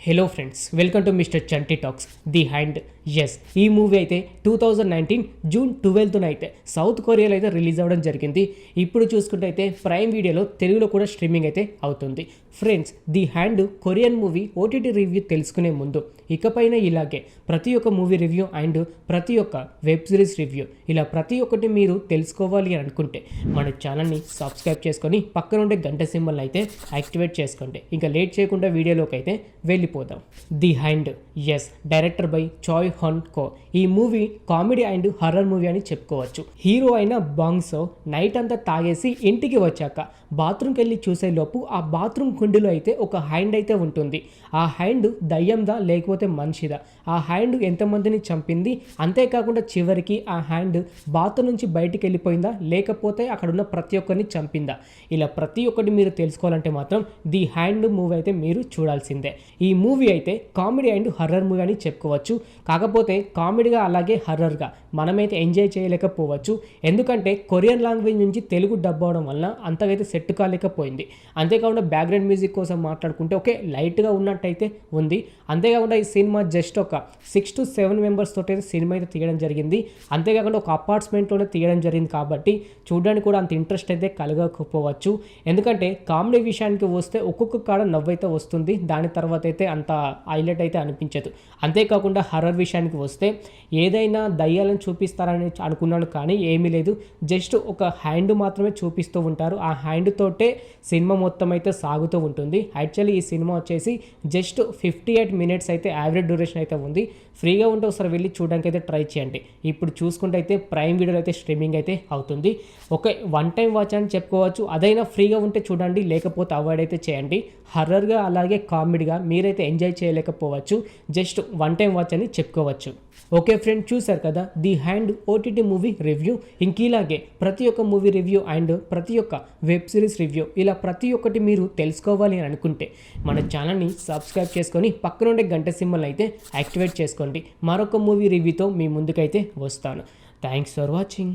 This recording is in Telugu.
Hello friends, welcome to mister Chanti talks. The hand. Yes, ఈ మూవీ అయితే 2019 జూన్ 12న అయితే సౌత్ కొరియాలో అయితే రిలీజ్ అవ్వడం జరిగింది. ఇప్పుడు చూసుకుంటే అయితే ప్రైమ్ వీడియోలో తెలుగులో కూడా స్ట్రీమింగ్ అయితే అవుతుంది. Friends, the hand Korean movie OTT review తెలుసుకునే ముందు ఇకపైన ఇలాగే ప్రతి ఒక్క మూవీ రివ్యూ అండ్ ప్రతి ఒక్క వెబ్ సిరీస్ రివ్యూ ఇలా ప్రతి ఒక్కటి మీరు తెలుసుకోవాలి అని అనుకుంటే మన ఛానల్ని సబ్స్క్రైబ్ చేసుకొని పక్కన ఉండే గంట సింబల్ అయితే యాక్టివేట్ చేసుకోండి. ఇంకా లేట్ చేయకుండా వీడియోలోకి అయితే వెళ్ళిపోదాం. The hand. Yes, director by చాయ్ హన్ కో. ఈ movie comedy and horror movie అని చెప్పుకోవచ్చు. హీరో అయిన బాంగ్సో నైట్ అంతా తాగేసి ఇంటికి వచ్చాక బాత్రూమ్కి వెళ్ళి చూసే లోపు ఆ బాత్రూమ్ కుండిలో అయితే ఒక హ్యాండ్ అయితే ఉంటుంది. ఆ హ్యాండ్ దయ్యందా లేకపోతే మనిషిదా, ఆ హ్యాండ్ ఎంతమందిని చంపింది, అంతేకాకుండా చివరికి ఆ హ్యాండ్ బాత్రూమ్ నుంచి బయటికి వెళ్ళిపోయిందా లేకపోతే అక్కడ ఉన్న ప్రతి ఒక్కరిని చంపిందా, ఇలా ప్రతి ఒక్కటి మీరు తెలుసుకోవాలంటే మాత్రం ది హ్యాండ్ మూవీ అయితే మీరు చూడాల్సిందే. ఈ మూవీ అయితే కామెడీ అండ్ హర్రర్ మూవీ అని చెప్పుకోవచ్చు. కాకపోతే కామెడీగా అలాగే హర్రర్గా మనమైతే ఎంజాయ్ చేయలేకపోవచ్చు. ఎందుకంటే కొరియన్ లాంగ్వేజ్ నుంచి తెలుగు డబ్ అవడం వల్ల అంతకైతే సెట్ కాలేకపోయింది. అంతేకాకుండా బ్యాక్గ్రౌండ్ మ్యూజిక్ కోసం మాట్లాడుకుంటే ఓకే లైట్గా ఉన్నట్టయితే ఉంది. అంతేకాకుండా ఈ సినిమా జస్ట్ ఒక 6 to 7 మెంబర్స్ తోటి అయితే సినిమా అయితే తీయడం జరిగింది. అంతేకాకుండా ఒక అపార్ట్మెంట్లోనే తీయడం జరిగింది కాబట్టి చూడడానికి కూడా అంత ఇంట్రెస్ట్ అయితే కలగకపోవచ్చు. ఎందుకంటే కామెడీ విషయానికి వస్తే ఒక్కొక్క కాడ నవ్వైతే వస్తుంది, దాని తర్వాత అయితే అంత హైలైట్ అయితే అనిపించదు. అంతేకాకుండా హర్రర్ విషయానికి వస్తే ఏదైనా దయ్యాలను చూపిస్తారని అనుకున్నాను కానీ ఏమీ లేదు. జస్ట్ ఒక హ్యాండ్ మాత్రమే చూపిస్తూ ఉంటారు. ఆ హ్యాండ్ తోటే సినిమా మొత్తం అయితే సాగుతూ ఉంటుంది. యాక్చువల్లీ ఈ సినిమా వచ్చేసి జస్ట్ 58 minutes అయితే యావరేజ్ డ్యూరేషన్ అయితే ఉంది. ఫ్రీగా ఉంటే ఒకసారి వెళ్ళి చూడడానికి అయితే ట్రై చేయండి. ఇప్పుడు చూసుకుంటే అయితే ప్రైమ్ వీడియోలో అయితే స్ట్రీమింగ్ అయితే అవుతుంది. ఒక వన్ టైం వాచ్ అని చెప్పుకోవచ్చు. అదైనా ఫ్రీగా ఉంటే చూడండి, లేకపోతే అవాయిడ్ అయితే చేయండి. హర్రర్గా అలాగే కామెడీగా మీరైతే ఎంజాయ్ చేయలేకపోవచ్చు. జస్ట్ వన్ టైం వాచ్ అని చెప్పుకోవచ్చు. ఓకే ఫ్రెండ్, చూసారు కదా the hand OTT movie review. ఇంకలాగే ప్రతి ఒక్క మూవీ రివ్యూ అండ్ ప్రతి ఒక్క వెబ్ సిరీస్ రివ్యూ ఇలా ప్రతి ఒక్కటి మీరు తెలుసుకోవాలి అని అనుకుంటే మన ఛానల్ని సబ్స్క్రైబ్ చేసుకొని పక్కనుండే గంట సింబల్ అయితే యాక్టివేట్ చేసుకోండి. మరొక మూవీ రివ్యూతో మీ ముందుకైతే వస్తాను. Thanks for watching.